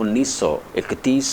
1931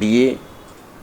BA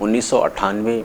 1998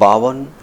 52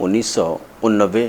1989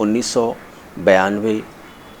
1992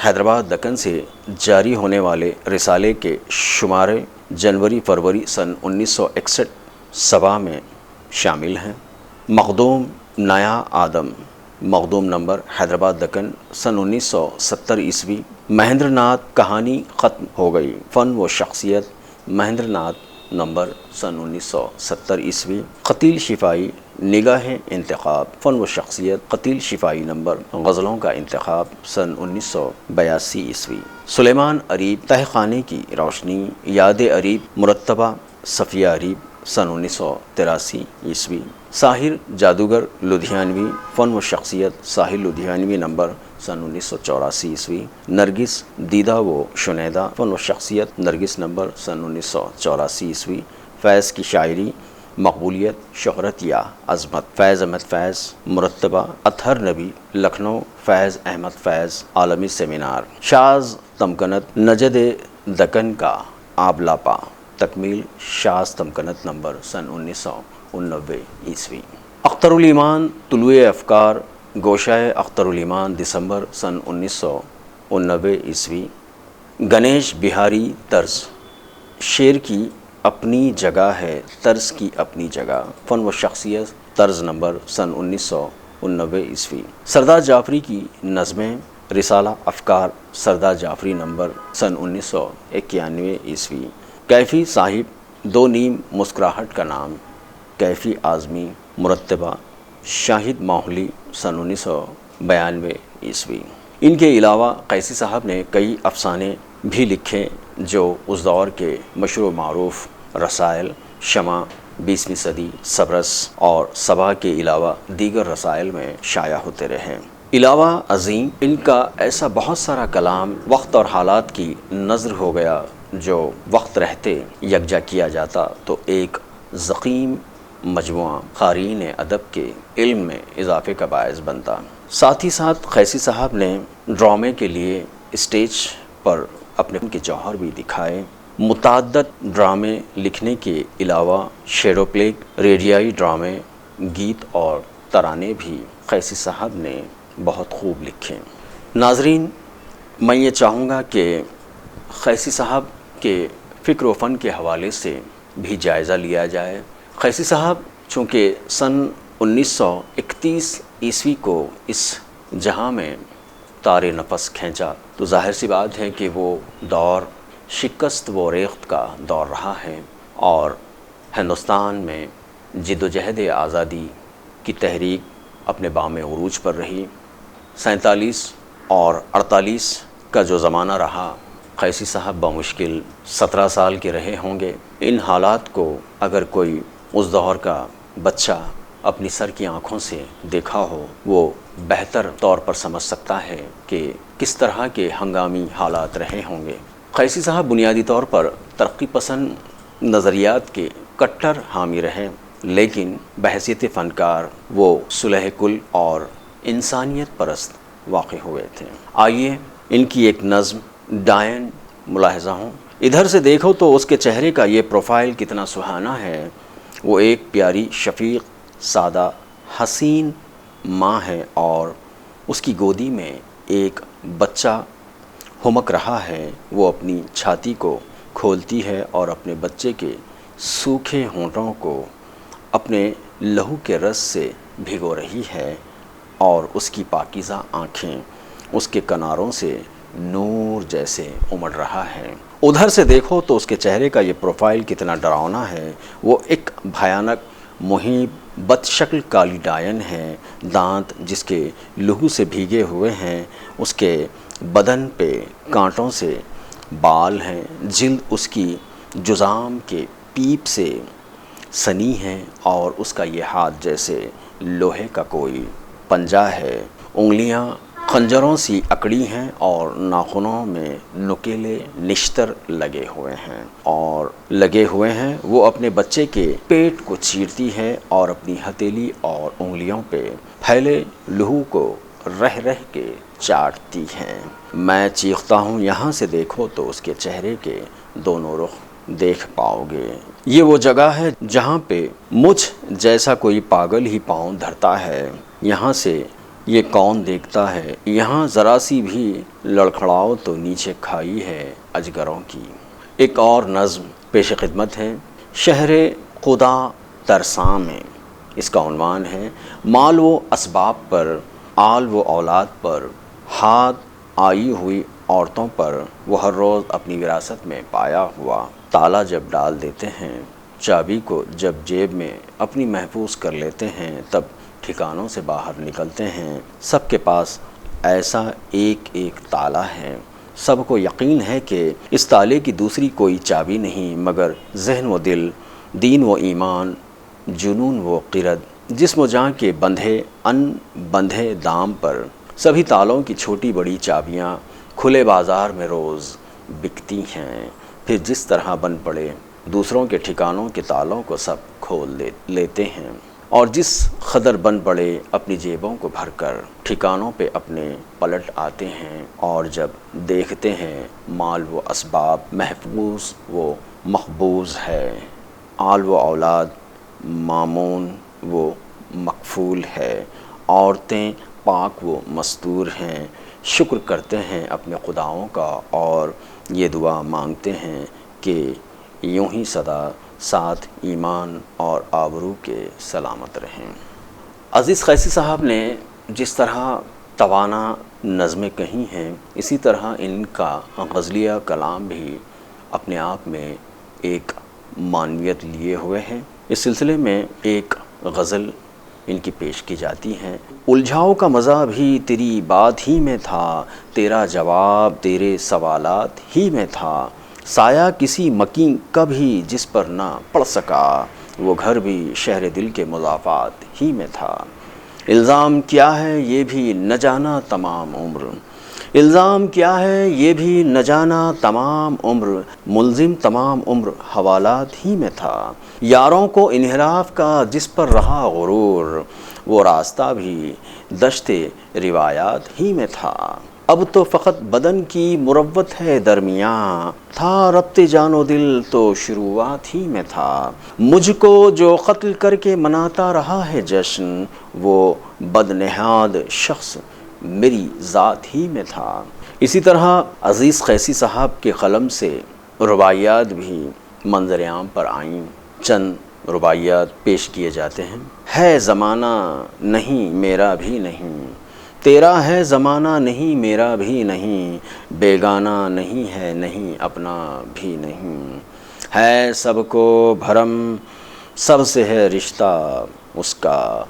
Hyderabad Deccan سے جاری ہونے والے رسالے کے شمارے جنوری فروری سن 1961 سبا میں شامل ہیں۔ مخدوم نیا آدم، مخدوم نمبر حیدرآباد دکن سن 1970 عیسوی۔ مہندر ناتھ کہانی ختم ہو گئی، فن و شخصیت مہندر ناتھ نمبر سن 1970 عیسوی۔ قتیل شفائی نگاہ انتخاب، فن و شخصیت قتیل شفائی نمبر غزلوں کا انتخاب سن 1982 عیسوی۔ سلیمان اریب تہ خانے کی روشنی، یاد اریب مرتبہ صفیہ اریب سن 1983 عیسوی۔ ساحر جادوگر لدھیانوی، فن و شخصیت ساحر لدھیانوی نمبر سن 1984 عیسوی۔ نرگس دیدہ و شنیدہ، فن و شخصیت نرگس نمبر سن 1984 عیسوی۔ فیض کی شاعری، مقبولیت شہرت یا عظمت، فیض احمد فیض مرتبہ اطہر نبی لکھنؤ، فیض احمد فیض عالمی سیمینار۔ شاذ تمکنت نجد دکن کا آبلاپا، تکمیل شاذ تمکنت نمبر سن 1989 عیسوی۔ اختر الایمان طلوع افکار، گوشہ اختر الایمان دسمبر سن 1989 عیسوی۔ گنیش بہاری طرز، شعر کی اپنی جگہ ہے طرز کی اپنی جگہ، فن و شخصیت طرز نمبر سن 1989 عیسوی۔ سردار جعفری کی نظمیں، رسالہ افکار سردار جعفری نمبر سن 1991 عیسوی۔ کیفی صاحب دو نیم مسکراہٹ کا نام، کیفی اعظمی مرتبہ شاہد ماحولی سن 1992 عیسوی۔ ان کے علاوہ قیسی صاحب نے کئی افسانے بھی لکھے جو اس دور کے مشہور و معروف رسائل شمع، 20ویں صدی، سبرس اور صبا کے علاوہ دیگر رسائل میں شائع ہوتے رہے۔ علاوہ عظیم ان کا ایسا بہت سارا کلام وقت اور حالات کی نظر ہو گیا جو وقت رہتے یکجا کیا جاتا تو ایک ضخیم مجموعہ قارئین ادب کے علم میں اضافے کا باعث بنتا۔ ساتھ ہی ساتھ قیسی صاحب نے ڈرامے کے لیے اسٹیج پر اپنے کے جوہر بھی دکھائے۔ متعدد ڈرامے لکھنے کے علاوہ شیڈو پلے، ریڈیائی ڈرامے، گیت اور ترانے بھی قیسی صاحب نے بہت خوب لکھے۔ ناظرین، میں یہ چاہوں گا کہ قیسی صاحب کے فکر و فن کے حوالے سے بھی جائزہ لیا جائے۔ قیسی صاحب چونکہ سن 1931 عیسوی کو اس جہاں میں تار نفس کھینچا تو ظاہر سی بات ہے کہ وہ دور شکست و ریخت کا دور رہا ہے اور ہندوستان میں جد و جہد آزادی کی تحریک اپنے بام عروج پر رہی۔ 47 اور 48 کا جو زمانہ رہا، قیسی صاحب بمشکل 17 سال کے رہے ہوں گے۔ ان حالات کو اگر کوئی اس دور کا بچہ اپنی سر کی آنکھوں سے دیکھا ہو، وہ بہتر طور پر سمجھ سکتا ہے کہ کس طرح کے ہنگامی حالات رہے ہوں گے۔ قیسی صاحب بنیادی طور پر ترقی پسند نظریات کے کٹر حامی رہے، لیکن بحیثیت فنکار وہ صلح کل اور انسانیت پرست واقع ہوئے تھے۔ آئیے ان کی ایک نظم ڈائن ملاحظہ ہوں۔ ادھر سے دیکھو تو اس کے چہرے کا یہ پروفائل کتنا سہانا ہے۔ وہ ایک پیاری شفیق سادہ حسین ماں ہے اور اس کی گودی میں ایک بچہ ہمک رہا ہے۔ وہ اپنی چھاتی کو کھولتی ہے اور اپنے بچے کے سوکھے ہونٹوں کو اپنے لہو کے رس سے بھگو رہی ہے اور اس کی پاکیزہ آنکھیں اس کے کناروں سے نور جیسے امڑ رہا ہے۔ ادھر سے دیکھو تو اس کے چہرے کا یہ پروفائل کتنا ڈراؤنا ہے۔ وہ ایک بھیانک محیب بد شکل کالی ڈائن ہے، دانت جس کے لہو سے بھیگے ہوئے ہیں، اس کے بدن پہ کانٹوں سے بال ہیں، جلد اس کی جذام کے پیپ سے سنی ہے اور اس کا یہ ہاتھ جیسے لوہے کا کوئی پنجہ ہے۔ انگلیاں خنجروں سی اکڑی ہیں اور ناخنوں میں نکیلے نشتر لگے ہوئے ہیں وہ اپنے بچے کے پیٹ کو چیرتی ہے اور اپنی ہتھیلی اور انگلیوں پہ پھیلے لہو کو رہ رہ کے چاٹتی ہے۔ میں چیختا ہوں، یہاں سے دیکھو تو اس کے چہرے کے دونوں رخ دیکھ پاؤ گے۔ یہ وہ جگہ ہے جہاں پہ مجھ جیسا کوئی پاگل ہی پاؤں دھرتا ہے۔ یہاں سے یہ کون دیکھتا ہے یہاں ذرا سی بھی لڑکھڑاؤ تو نیچے کھائی ہے اجگروں کی۔ ایک اور نظم پیش خدمت ہے شہر خدا ترساں میں۔ اس کا عنوان ہے مال و اسباب پر، آل و اولاد پر، ہاتھ آئی ہوئی عورتوں پر وہ ہر روز اپنی وراثت میں پایا ہوا تالا جب ڈال دیتے ہیں، چابی کو جب جیب میں اپنی محفوظ کر لیتے ہیں، تب ٹھکانوں سے باہر نکلتے ہیں۔ سب کے پاس ایسا ایک ایک تالا ہے، سب کو یقین ہے کہ اس تالے کی دوسری کوئی چابی نہیں مگر ذہن و دل، دین و ایمان، جنون و قرد، جسم و جاں کے بندھے ان بندھے دام پر۔ سبھی تالوں کی چھوٹی بڑی چابیاں کھلے بازار میں روز بکتی ہیں، پھر جس طرح بن پڑے دوسروں کے ٹھکانوں کے تالوں کو سب کھول لیتے ہیں، اور جس قدر بن پڑے اپنی جیبوں کو بھر کر ٹھکانوں پہ اپنے پلٹ آتے ہیں، اور جب دیکھتے ہیں مال و اسباب محفوظ و محفوظ ہے، آل و اولاد مامون و مقفول ہے، عورتیں پاک و مستور ہیں، شکر کرتے ہیں اپنے خداؤں کا اور یہ دعا مانگتے ہیں کہ یوں ہی سدا ساتھ ایمان اور آبرو کے سلامت رہیں۔ عزیز قیسی صاحب نے جس طرح توانا نظمیں کہی ہیں، اسی طرح ان کا غزلیہ کلام بھی اپنے آپ میں ایک معنویت لیے ہوئے ہیں۔ اس سلسلے میں ایک غزل ان کی پیش کی جاتی ہیں۔ الجھاؤ کا مزہ بھی تیری بات ہی میں تھا، تیرا جواب تیرے سوالات ہی میں تھا، سایہ کسی مکیں کا بھی جس پر نہ پڑ سکا، وہ گھر بھی شہر دل کے مضافات ہی میں تھا۔ الزام کیا ہے یہ بھی نہ جانا تمام عمر، الزام کیا ہے یہ بھی نہ جانا تمام عمر، ملزم تمام عمر حوالات ہی میں تھا، یاروں کو انحراف کا جس پر رہا غرور، وہ راستہ بھی دشت روایات ہی میں تھا۔ اب تو فقط بدن کی مروت ہے درمیاں، تھا ربط جان و دل تو شروعات ہی میں تھا، مجھ کو جو قتل کر کے مناتا رہا ہے جشن، وہ بدنہاد شخص میری ذات ہی میں تھا۔ اسی طرح عزیز قیسی صاحب کے قلم سے رباعیات بھی منظر عام پر آئیں۔ چند رباعیات پیش کیے جاتے ہیں۔ ہے زمانہ نہیں میرا بھی نہیں، تیرا ہے زمانہ نہیں میرا بھی نہیں، بیگانہ نہیں ہے نہیں اپنا بھی نہیں، ہے سب کو بھرم سب سے ہے رشتہ اس کا،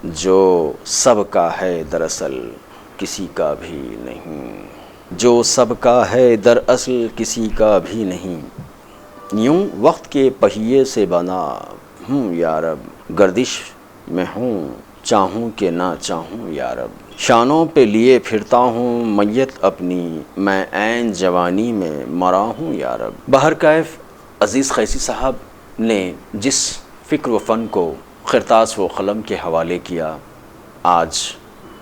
جو سب کا ہے دراصل کسی کا بھی نہیں، جو سب کا ہے دراصل کسی کا بھی نہیں، یوں وقت کے پہیے سے بنا ہوں یا رب، گردش میں ہوں چاہوں کہ نہ چاہوں یا رب، شانوں پہ لیے پھرتا ہوں میت اپنی، میں عین جوانی میں مرا ہوں یا رب۔ بہرکیف عزیز قیسی صاحب نے جس فکر و فن کو قرطاس و قلم کے حوالے کیا، آج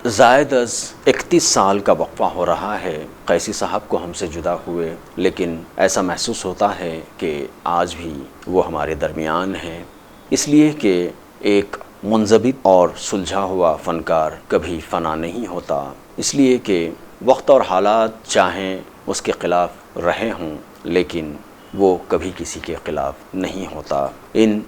زائد از 31 سال کا وقفہ ہو رہا ہے قیسی صاحب کو ہم سے جدا ہوئے، لیکن ایسا محسوس ہوتا ہے کہ آج بھی وہ ہمارے درمیان ہیں، اس لیے کہ ایک منضبط اور سلجھا ہوا فنکار کبھی فنا نہیں ہوتا، اس لیے کہ وقت اور حالات چاہیں اس کے خلاف رہے ہوں لیکن وہ کبھی کسی کے خلاف نہیں ہوتا۔ ان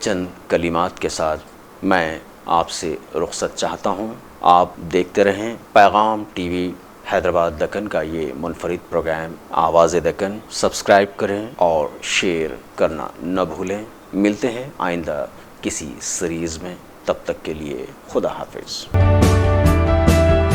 چند کلمات کے ساتھ میں آپ سے رخصت چاہتا ہوں۔ آپ دیکھتے رہیں پیغام ٹی وی حیدرآباد دکن کا یہ منفرد پروگرام آواز دکن، سبسکرائب کریں اور شیئر کرنا نہ بھولیں۔ ملتے ہیں آئندہ کسی سیریز میں، تب تک کے لیے خدا حافظ۔